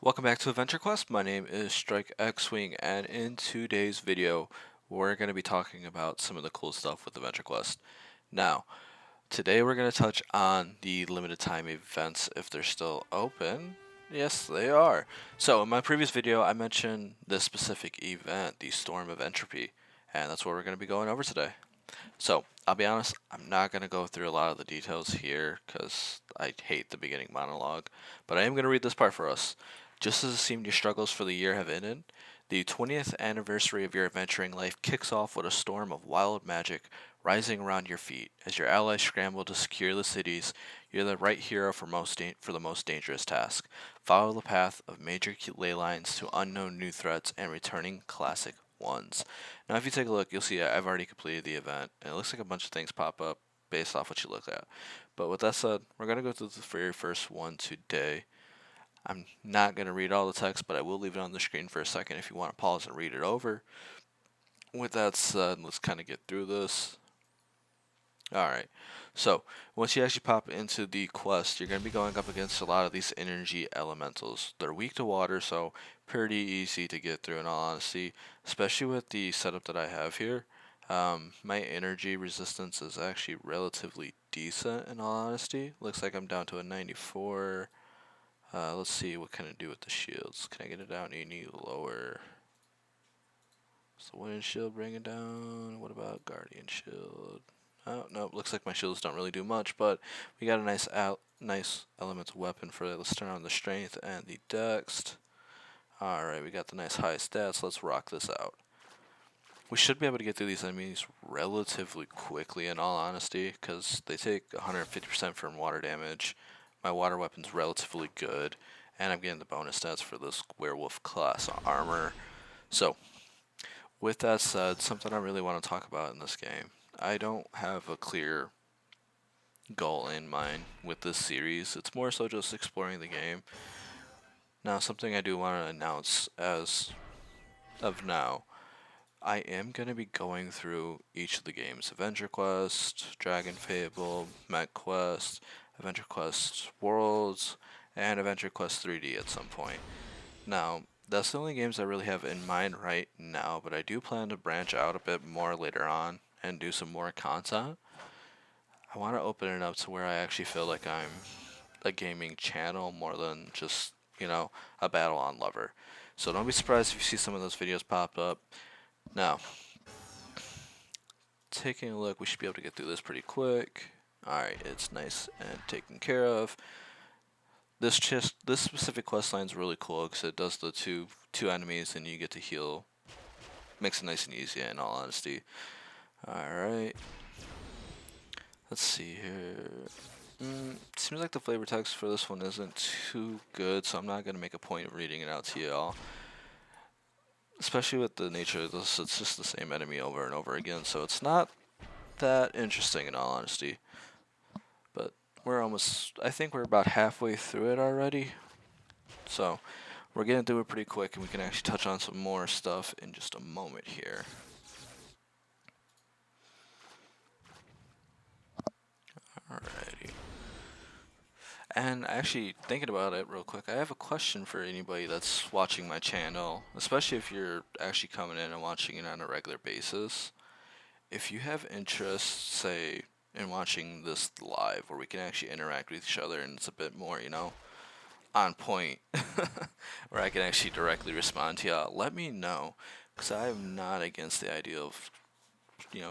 Welcome back to Adventure Quest. My name is Strike X-Wing, and in today's video, we're going to be talking about some of the cool stuff with Adventure Quest. Now, today we're going to touch on the limited time events if they're still open. Yes, they are. So, in my previous video, I mentioned this specific event, the Storm of Entropy, and that's what we're going to be going over today. So, I'll be honest, I'm not going to go through a lot of the details here because I hate the beginning monologue, but I am going to read this part for us. Just as it seemed your struggles for the year have ended, the 20th anniversary of your adventuring life kicks off with a storm of wild magic rising around your feet. As your allies scramble to secure the cities, you're the right hero for the most dangerous task. Follow the path of major ley lines to unknown new threats and returning classic ones. Now, if you take a look, you'll see I've already completed the event, and it looks like a bunch of things pop up based off what you look at. But with that said, we're going to go through the very first one today. I'm not going to read all the text, but I will leave it on the screen for a second if you want to pause and read it over. With that said, let's kind of get through this. Alright, so once you actually pop into the quest, you're going to be going up against a lot of these energy elementals. They're weak to water, so pretty easy to get through in all honesty, especially with the setup that I have here. My energy resistance is actually relatively decent in all honesty. Looks like I'm down to a 94. Let's see what can I do with the shields. Can I get it down any lower? So wind shield bring it down. What about guardian shield? Oh no, looks like my shields don't really do much, but we got a nice elemental weapon for that. Let's turn on the strength and the dex. Alright, we got the nice high stats. Let's rock this out. We should be able to get through these enemies relatively quickly in all honesty, because they take 150% from water damage. My water weapon's relatively good, and I'm getting the bonus stats for this werewolf class armor. So, with that said, something I really want to talk about in this game. I don't have a clear goal in mind with this series. It's more so just exploring the game. Now, something I do want to announce as of now, I am going to be going through each of the games. Adventure Quest, Dragon Fable, Mech Quest, Adventure Quest Worlds, and Adventure Quest 3D at some point. Now, that's the only games I really have in mind right now, but I do plan to branch out a bit more later on and do some more content. I want to open it up to where I actually feel like I'm a gaming channel more than just, a battle on lover. So don't be surprised if you see some of those videos pop up. Now, taking a look, we should be able to get through this pretty quick. Alright, it's nice and taken care of. This specific quest line is really cool because it does the two enemies and you get to heal. Makes it nice and easy in all honesty. Alright. Let's see here. Seems like the flavor text for this one isn't too good, so I'm not going to make a point of reading it out to y'all. Especially with the nature of this, it's just the same enemy over and over again, so it's not that interesting in all honesty. But I think we're about halfway through it already. So, we're getting through it pretty quick, and we can actually touch on some more stuff in just a moment here. Alrighty. And actually, thinking about it real quick, I have a question for anybody that's watching my channel, especially if you're actually coming in and watching it on a regular basis. If you have interest, say, in watching this live, where we can actually interact with each other and it's a bit more, on point, where I can actually directly respond to y'all, let me know, because I am not against the idea of,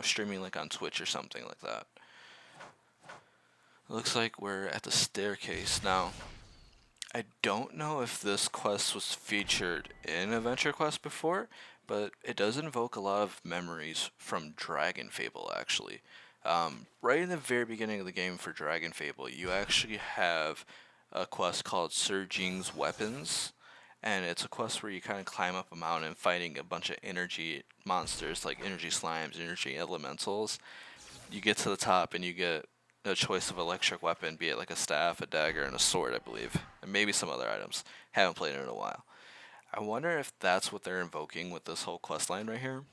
streaming like on Twitch or something like that. Looks like we're at the staircase now. I don't know if this quest was featured in Adventure Quest before, but it does invoke a lot of memories from Dragon Fable, actually. Right in the very beginning of the game for Dragon Fable, you actually have a quest called Sir Jing's Weapons, and it's a quest where you kind of climb up a mountain fighting a bunch of energy monsters, like energy slimes, energy elementals. You get to the top and you get a choice of electric weapon, be it like a staff, a dagger, and a sword, I believe, and maybe some other items. Haven't played it in a while. I wonder if that's what they're invoking with this whole quest line right here,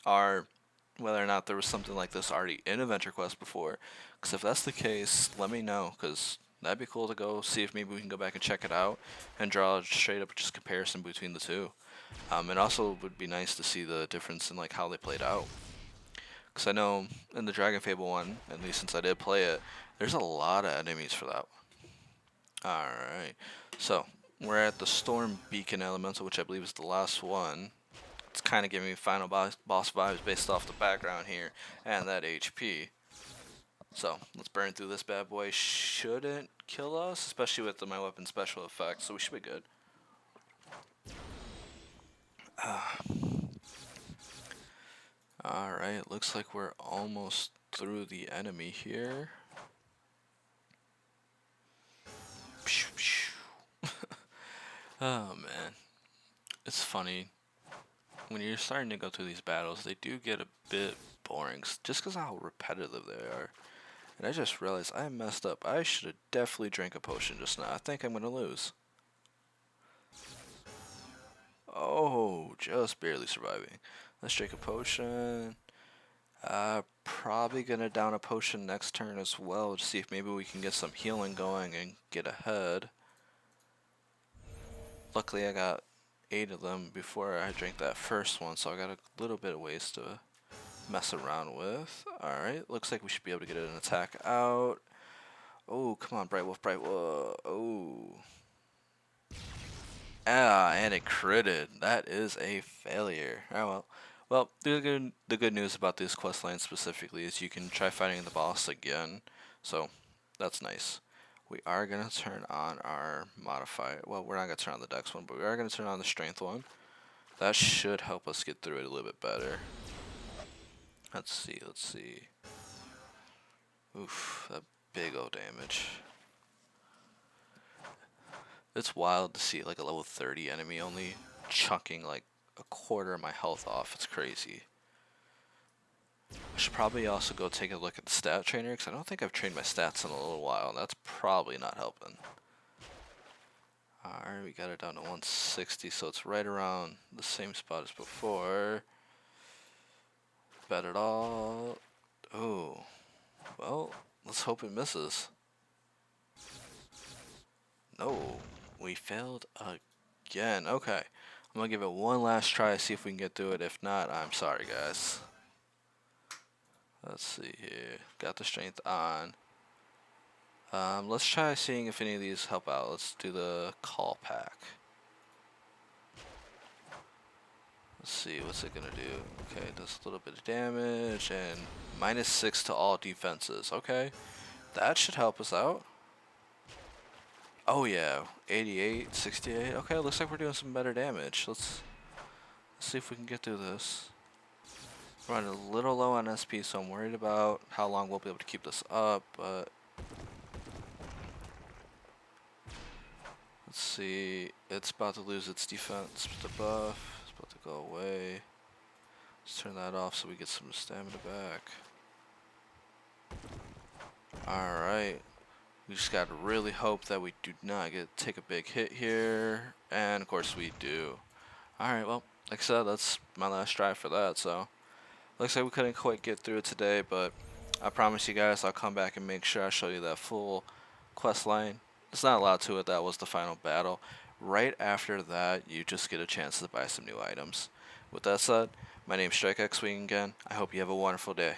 or whether or not there was something like this already in Adventure Quest before. Because if that's the case, let me know, because That'd be cool to go see if maybe we can go back and check it out and draw a straight up just comparison between the two. It also would be nice to see the difference in like how they played out. Because I know in the Dragon Fable one, at least since I did play it, there's a lot of enemies for that. Alright, so we're at the Storm Beacon Elemental, which I believe is the last one. It's kind of giving me final boss vibes based off the background here and that HP. So let's burn through this bad boy. Shouldn't kill us, especially with my weapon special effects, so we should be good. Alright, looks like we're almost through the enemy here. Oh man, it's funny. When you're starting to go through these battles, they do get a bit boring just because of how repetitive they are. And I just realized I messed up. I should have definitely drank a potion just now. I think I'm going to lose. Oh, just barely surviving. Let's drink a potion. Probably going to down a potion next turn as well to see if maybe we can get some healing going and get ahead. Luckily, I got 8 of them before I drank that first one, so I got a little bit of ways to mess around with. Alright, looks like we should be able to get an attack out. Oh, come on, Bright Wolf, Bright Wolf. Oh. Ah, and it critted. That is a failure. Oh well. Well, the good news about this quest line specifically is you can try fighting the boss again. So, that's nice. We are going to turn on our modifier. Well, we're not going to turn on the dex one, but we are going to turn on the strength one. That should help us get through it a little bit better. Let's see, let's see. Oof, that big old damage. It's wild to see like a level 30 enemy only chunking like a quarter of my health off. It's crazy. I should probably also go take a look at the stat trainer because I don't think I've trained my stats in a little while, and that's probably not helping. Alright, we got it down to 160, so it's right around the same spot as before. Bet it all. Oh, well, let's hope it misses. No, we failed again. Okay, I'm gonna give it one last try, see if we can get through it. If not, I'm sorry, guys. Let's see here. Got the strength on. Let's try seeing if any of these help out. Let's do the call pack. Let's see, what's it gonna do? Okay, it does a little bit of damage and -6 to all defenses. Okay, that should help us out. Oh yeah, 88, 68. Okay, looks like we're doing some better damage. Let's see if we can get through this. We're running a little low on SP, so I'm worried about how long we'll be able to keep this up, but let's see. It's about to lose its defense, the buff. It's about to go away. Let's turn that off so we get some stamina back. Alright. We just gotta really hope that we do not take a big hit here. And of course we do. Alright, well, like I said, that's my last try for that, so looks like we couldn't quite get through it today, but I promise you guys I'll come back and make sure I show you that full quest line. There's not a lot to it. That was the final battle. Right after that, you just get a chance to buy some new items. With that said, my name's Strike X Wing again. I hope you have a wonderful day.